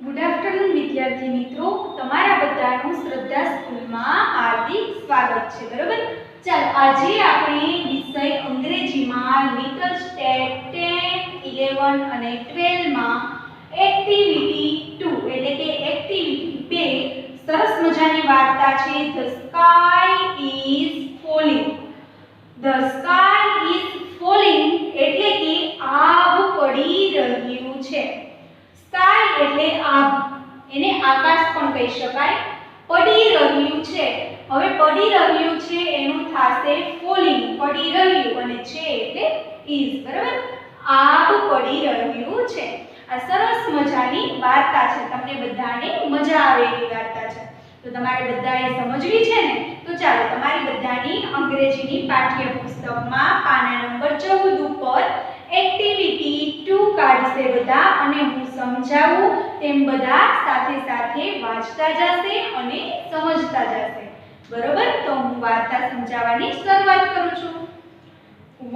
Good afternoon વિદ્યાર્થી મિત્રો, તમારા બધાનું શ્રદ્ધા સ્કૂલમાં હાર્દિક સ્વાગત છે. બરોબર, ચાલો આજે આપણે વિષય અંગ્રેજીમાં લિટલ સ્ટેપ 10, 11 અને 12 માં એક્ટિવિટી 2 એટલે કે એક્ટિવિટી 2 સરસ મજાની વાર્તા છે. The sky is falling. The sky is falling એટલે કે આભ પડી રહ્યું છે. સ્કાય એટલે આભ, એને આકાશ પણ કહી શકાય. પડી રહ્યું છે, હવે પડી રહ્યું છે એનું થાશે ફોલિંગ, પડી રહ્યું, અને છે એટલે ઇઝ. બરાબર, આભ પડી રહ્યું છે. આ સરસ મજાની વાર્તા છે, તમને બધાને મજા આવે એવી વાર્તા છે. તો તમારે બધાએ સમજવી છે ને? તો ચાલો તમારી બધાની અંગ્રેજીની પાઠ્યપુસ્તકમાં પાના નંબર 14 ઉપર એક્ટિવિટી 2 કાઢશે બધા, અને હું સમજાવું તેમ બધા સાથે સાથે વાંચતા જશે અને સમજતા જશે. બરોબર, તો હું વાર્તા સમજાવવાની શરૂઆત કરું છું.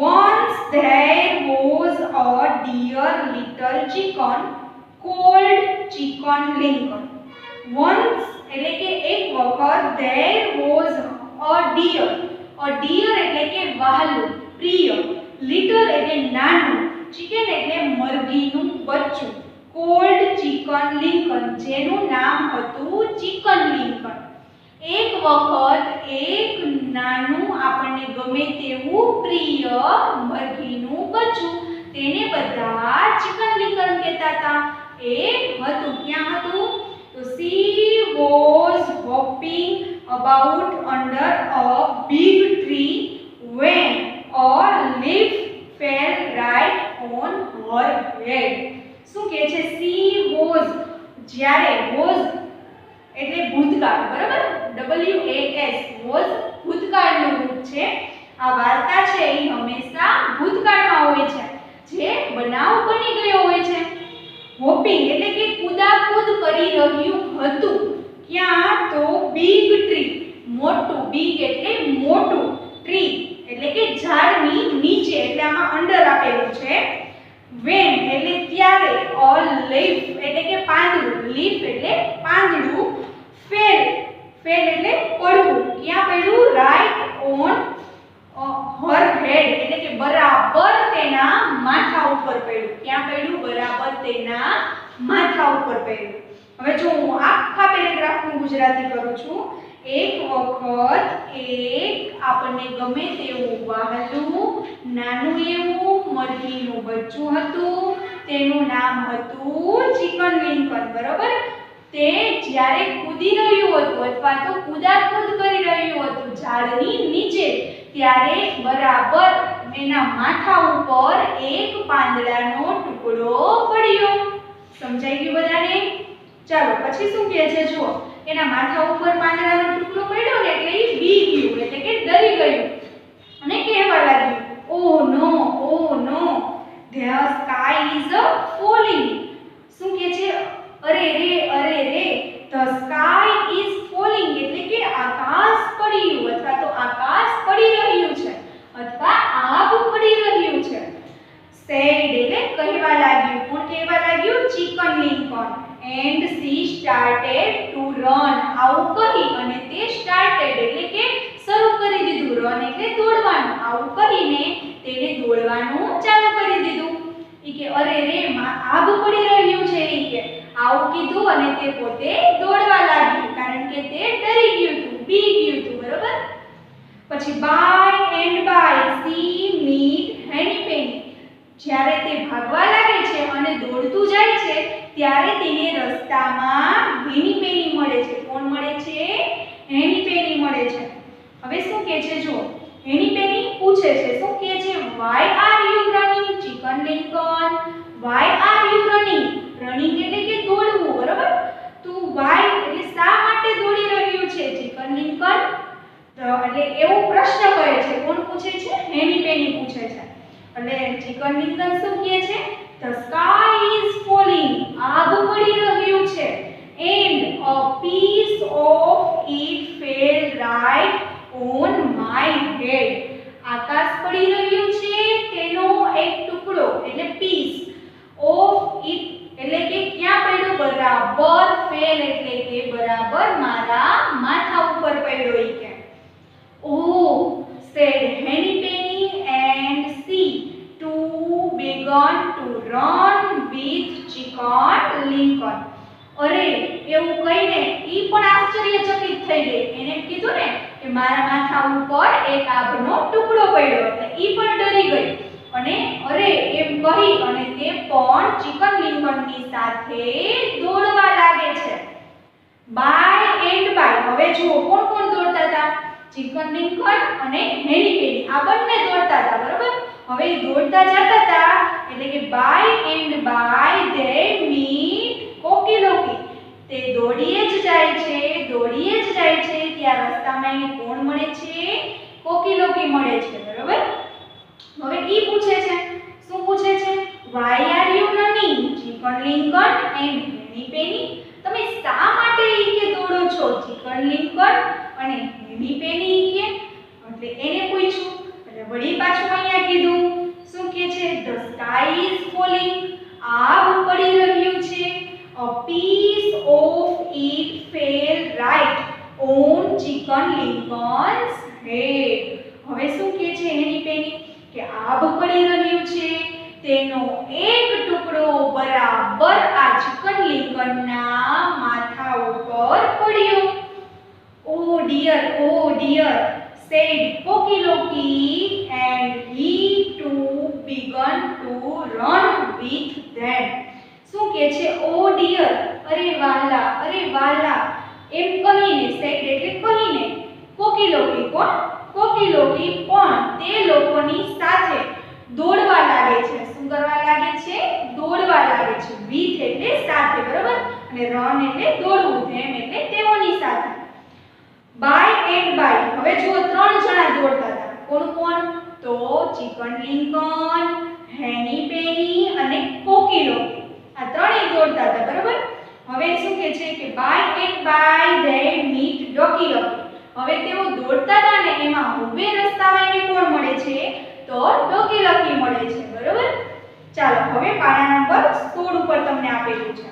Once there was a dear little chicken called Chicken Lincoln. Once એટલે કે એક વખત, there was a dear એટલે કે વહાલું, પ્રિય, little એટલે નાનું, chicken એટલે મરઘીનું બચ્ચું, called Chicken Lincoln જેનું નામ હતું ચિકન લિંકન. એક વખત એક નાનું આપણને ગમે તેવું પ્રિય મરઘીનું બચ્ચું, તેને બધા ચિકન લિંકન કહેતા હતા. એ હતું, ક્યાં હતું? તો she was hopping about under a big tree when a leaf fell right on her head. શું કહે છે? she was, જ્યારે was એટલે ભૂતકાળ. બરાબર, WAS was ભૂતકાળનું રૂપ છે. આ વાર્તા છે એ હંમેશા ભૂતકાળમાં હોય છે, જે બનાવ બની ગયો હોય છે. હોપિંગ એટલે કે કૂદાકૂદ કરી રહ્યું હતું. ક્યાં? તો બિગ ટ્રી, મોટું, બિગ એટલે મોટું, ટ્રી એટલે કે ઝાડની નીચે, એટલે આમાં અંડર આપેલું છે. વેન એટલે ત્યારે, ઓલ લીફ એટલે કે પાંદડું, લીફ એટલે પાંદડું, ફેલ એટલે પડવું, ક્યાં પડ્યું? રાઈટ ઓન હર હેડ એટલે કે બરાબર તેના માથા ઉપર પડ્યું. ક્યાં પડ્યું? બરાબર તેના માથા ઉપર પડ્યું. હવે જો હું આખા પેરેગ્રાફનું ગુજરાતી કરું છું. એક વખત એક આપણને ગમે તેવું વહાલું નાનું એવું મરઘીનું બચ્ચું હતું, તેનું નામ હતું ચિકન લિંકન. બરોબર, તે જ્યારે કૂદી રહ્યું હતું અથવા તો કૂદાકૂદ કરી રહ્યું હતું ઝાડની નીચે, ત્યારે બરાબર એના માથા ઉપર એક પાંદડાનો ટુકડો પડ્યો. સમજાઈ ગયું બધાને? ચાલો પછી શું કહે છે? જુઓ, એના માથા ઉપર પાંદડાનો ટુકડો પડ્યો ને એટલે એ બી ગયું, એટલે કે ડરી ગયું અને કહેવા લાગ્યું, ઓહ નો, the sky is falling. શું કહે છે? અરે રે, the sky is falling એટલે કે આકાશ પડ્યું, અથવા તો આકાશ પડી રહ્યું છે, અથવા આભ પડી રહ્યું છે. said એટલે કહેવા લાગ્યું. કોણ કહેવા લાગ્યું? Chicken Lincoln. and she started to run. આવું કહી અને તે started એટલે કે શરૂ કરી દીધું, રન એટલે દોડવાનું. આવું કહીને તેને દોડવાનું ચાલુ કરી દીધું. ઈ કે અરે રે, આભ પડી રહ્યું છે, ઈ કે આવું કીધું અને તે પોતે દોડવા લાગ્યું, કારણ કે તે ડરી ગયું હતું, બી ગયું હતું. બરોબર, પછી બાય એન્ડ બાય સી મીટ હેની પેની. જ્યારે તે ભાગવા લાગે છે અને દોડતું જાય છે, ત્યારે તેને રસ્તામાં હેની પેની મળે છે. કોણ મળે છે? હેની પેની મળે છે. હવે શું કહે છે? જો હેની પેની પૂછે છે, શું કહે છે? why are you running chicken lincoln? why are you running? Running એટલે કે દોડવું. બરોબર, તું why એટલે શા માટે દોડી રહ્યું છે ચિકન લિંકન? એટલે એવો પ્રશ્ન કરે છે. કોણ પૂછે છે? હેની પેની પૂછે છે. એટલે ચિકન લિંકન શું કહે છે? the sky is falling. આભ પડી રહ્યું છે. and a piece of it fell right on my head. આકાશ પડી રહ્યું છે, તેનો એક ટુકડો એટલે પીસ ઓફ ઇટ એટલે કે ક્યાં પડ્યો? બરાબર લાકડાનો ટુકડો પડ્યો એટલે ઈ પણ ડરી ગઈ અને અરે એમ કહી અને તે પણ ચિકન લિંકનની સાથે દોડવા લાગે છે. બાય એન્ડ બાય હવે જુઓ કોણ કોણ દોડતા હતા? ચિકન લિંકન અને હેની પેની આ બંને દોડતા હતા. બરોબર, હવે દોડતા જતા હતા એટલે કે by and by they meet Cocky Locky. તે દોડીએ જ જાય છે, દોડીએ જ જાય છે. ત્યાં રસ્તામાં એને કોણ મળે છે? કોકી લોકી મળે છે. બરોબર, હવે ઈ પૂછે છે, શું પૂછે છે? Why are you running Chicken Licken and Henny Penny. તમે શા માટે ઈ કે દોડો છો? ચિકન લિંકન અને હેની પેની ઈ કે એટલે એને પૂછ્યું એટલે વળી પાછું અહીંયા કીધું શું કે છે? ધ સ્કાય ઇઝ ફોલિંગ આગ પડી રહ્યું છે. A piece of it fell right on chicken Lincoln's head. હવે શું કે છે એની પેની કે આગ પડી રહ્યું છે, તેનો એક ટુકડો બરાબર આ ચિકન લિંકનના માથા ઉપર પડ્યો. Oh dear said Cocky Loki and he too began to run with them. શું કે છે? ઓ ડિયર અરે વાલા એમ કહીને સેડ એટલે કહીને કોકી લોકી કોણ? કોકી લોકી પણ તે લોકોની સાથે દોડવા લાગે છે. શું કરવા લાગે છે? દોડવા લાગે છે. વિથ એટલે સાથે, બરોબર, અને રન એટલે દોડવું, ધેમ એટલે તેઓની સાથે. બાય એન્ડ બાય હવે જુઓ ત્રણ જણા દોડતા હતા. કોણ કોણ? તો ચિકન લિંકન, હેની પેની અને કોકી લોકી આ ત્રણેય દોડતા હતા. બરોબર, હવે શું કે છે કે by and by they meet Ducky Lucky. હવે તેઓ દોડતા હતા ને એમાં હવે રસ્તામાં એને કોણ મળે છે? તો ડોકી લોકી મળે છે. બરોબર, ચાલો હવે પાના નંબર 16 ઉપર તમને આપેલું છે.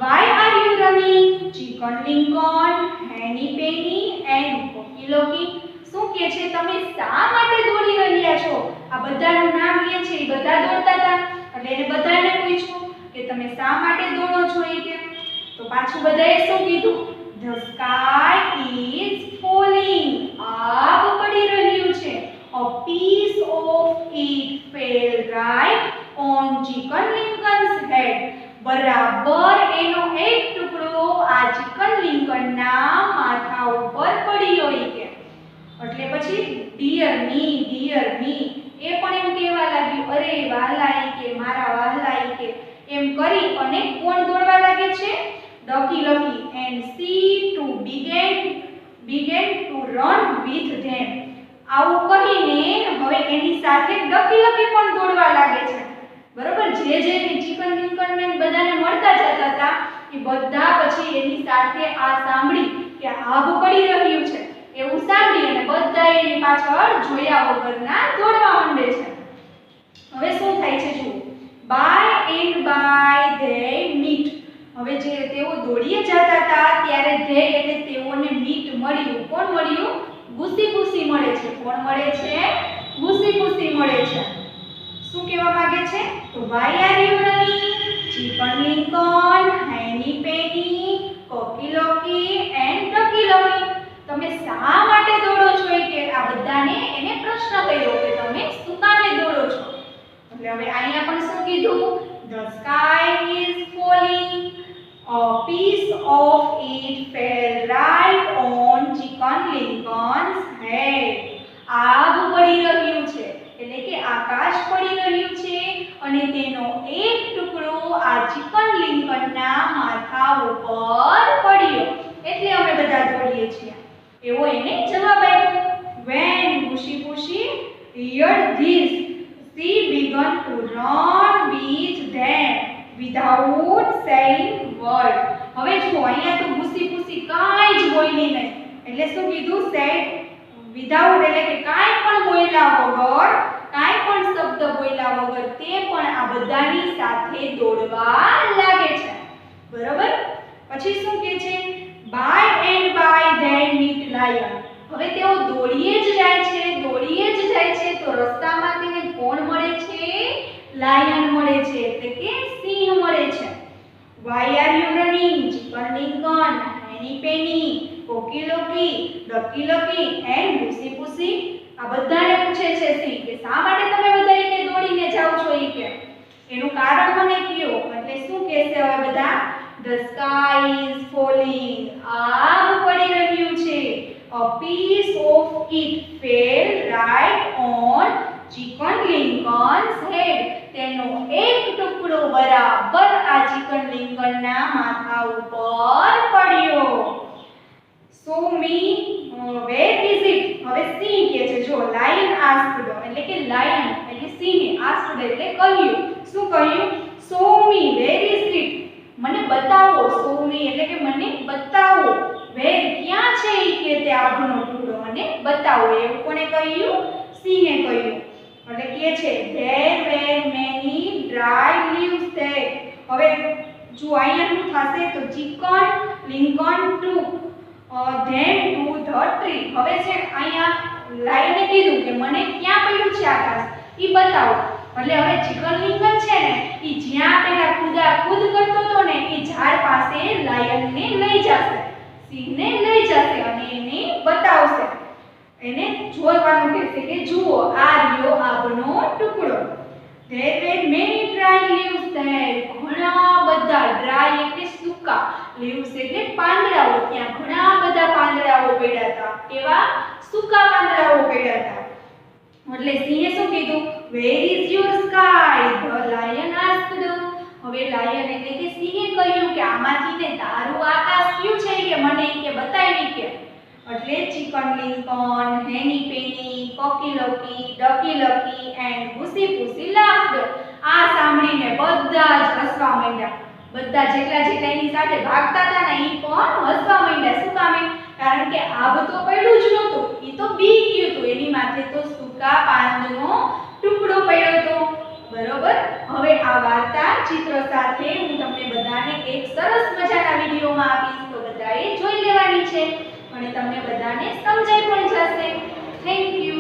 Why are you running? Chicken Lincoln, Henny Penny and Cocky Loki. શું કે છે? તમે શા માટે દોડી રહ્યા છો? આ બધાનું નામ લે છે, એ બધા દોડતા હતા એટલે એને બધાને પૂછ્યું કે તમે શા માટે દોડો છો એ કે તો પાછું બધાએ શું કીધું? The sky is falling. આગ પડી રહ્યું છે. A piece of it fell right on Chicken Lincoln's head. બરાબર એનો એક ટુકડો આ ચિકન લિંકનના માથા ઉપર પડ્યો ઈ કે એટલે પછી ડિયર મી એ પણ એમ કહેવા લાગ્યું અરે વાલા ઈ કે મારા વાલા ઈ કે એમ કરી અને કોણ દોડવા લાગે છે? Ducky Lucky and she too began to run with them. આવું કહીને હવે એની સાથે ડોકી લોકી પણ દોડવા લાગે છે. બરોબર, જે ચિકન લિંકન ને બધાને મળતા જતા હતા એ બધા પછી એની સાથે આ સાંભળી કે આગ પડી રહ્યું છે એવું સાંભળી અને બધા એની પાછળ જોયા વગરના દોડવા માંડે છે. હવે શું થાય છે જુઓ. By and by they meet. હવે જે તેઓ દોડીએ જતા હતા ત્યારે ધે એટલે તેઓને મીટ મળ્યું. કોણ મળ્યું? ગુસી મળે છે. કોણ મળે છે? ગુસી મળે છે. શું કહેવા માંગે છે? તો why are you running? Chicken Lincoln, Henny Penny, Cocky Loki and Ducky Loki. તમે શા માટે દોડો છો કે આ બધાને એને પ્રશ્ન કર્યો કે તમે શું કામે દોડો છો? એટલે હવે અહીંયા પણ શું કીધું? The sky is falling. A piece of it fell right on Chicken Lincoln's head. આગ પડી રહ્યું છે એટલે કે આકાશ પડી રહ્યું છે અને તેનો એક ટુકડો આ ચિકન લિંકનના માથા ઉપર પડ્યો એટલે અમે બધા દોડીએ છીએ એવો એને જવાબ આપ્યો. When Gushi heard this, she began to run with them without saying word. હવે જો અહીંયા તો ગુસી કાંઈ જ બોલી નહીં એટલે શું કીધું? said without એટલે કે કાંઈ પણ બોલ્યા વગર, કાંઈ પણ શબ્દ બોલ્યા વગર તે પણ આ બધાની સાથે દોડવા લાગે છે. બરોબર, પછી શું કહે છે? By and by they meet lion. હવે તેઓ દોડીએ જ જાય છે તો રસ્તામાં તેને કોણ મળે છે? લાયન મળે છે એટલે કે સિંહ મળે છે. Why are you running? Chicken Lincoln, Henny Penny, Cocky Loki, Ducky Loki and Goosey Poosey આ બધાને પૂછે છે સિંહ કે શા માટે તમે બધા ઈ કે દોડીને જાઓ છો ઈ કે એનું કારણ મને કયો એટલે શું કહેશે હવે બધા the sky is falling આગ પડી રહ્યું છે a piece of it fell right on chicken Lincoln's head તેનો એક ટુકડો બરાબર આ ચિકન લિંકનના માથા ઉપર પડ્યો so me where is it હવે સિંહ કહે છે જો lion asked એટલે કે lion એટલે સિંહે asked એટલે કહ્યું શું કહ્યું show me where is it મને બતાવો show me એટલે કે મને બતાવો where ક્યાં છે ઈ કે તે આગનો ટુકડો મને બતાવો એવું કોણે કહ્યું સિંહે કહ્યું એટલે કહે છે there were many dry leaves there હવે જો અહીંયા શું થશે તો chicken Lincoln took then to the tree હવે છે અહીંયા લાઈને કીધું કે મને ક્યાં પડ્યું છે આકાશ ઈ બતાવો એટલે હવે ચિકન લિંકન છે ને ઈ જ્યાં પેલા કૂદ કરતો હતો ને ઈ ઝાડ પાસે લાયનને લઈ જશે સિંહને લઈ જશે અને એને બતાવશે એને જોવાનું કહેશે કે જુઓ આ રહ્યો આગનો ટુકડો there were many dry leaves there ઘણા બધા dry એટલે સૂકા leaves એટલે પાંદડાઓ ત્યાં ઘણા બધા પાંદડાઓ પડ્યા હતા કેવા સૂકા પાંદડાઓ પડ્યા હતા એટલે સિંહે શું કીધું where is your sky the lion asked હવે લાયન એટલે કે સિંહે કહ્યું કે આમાંથી ને તારું આકાશ ક્યું છે કે મને કે બતાવી કે એટલે Chicken Licken Henny Penny Cocky Locky Ducky Lucky and ભૂસી ભૂસી લાફ્ડ આ સાંભળીને બધા જ હસવા માંડ્યા બધા જેટલા એની સાથે ભાગતા હતા ને ઈ પણ હસવા માંડ્યા શું કામે કારણ કે આબ તો પડ્યું જ નહોતું ઈ તો બી ગયું હતું એની માથે તો સૂકા પાંદનો ટુકડો પડ્યો હતો બરોબર હવે આ વાર્તા ચિત્ર સાથે હું તમને બધાને એક સરસ મજાના વિડિયોમાં આપીશ તો બધાએ જોઈ લેવાની છે અને તમને બધાને સમજાઈ પણ જશે થેન્ક યુ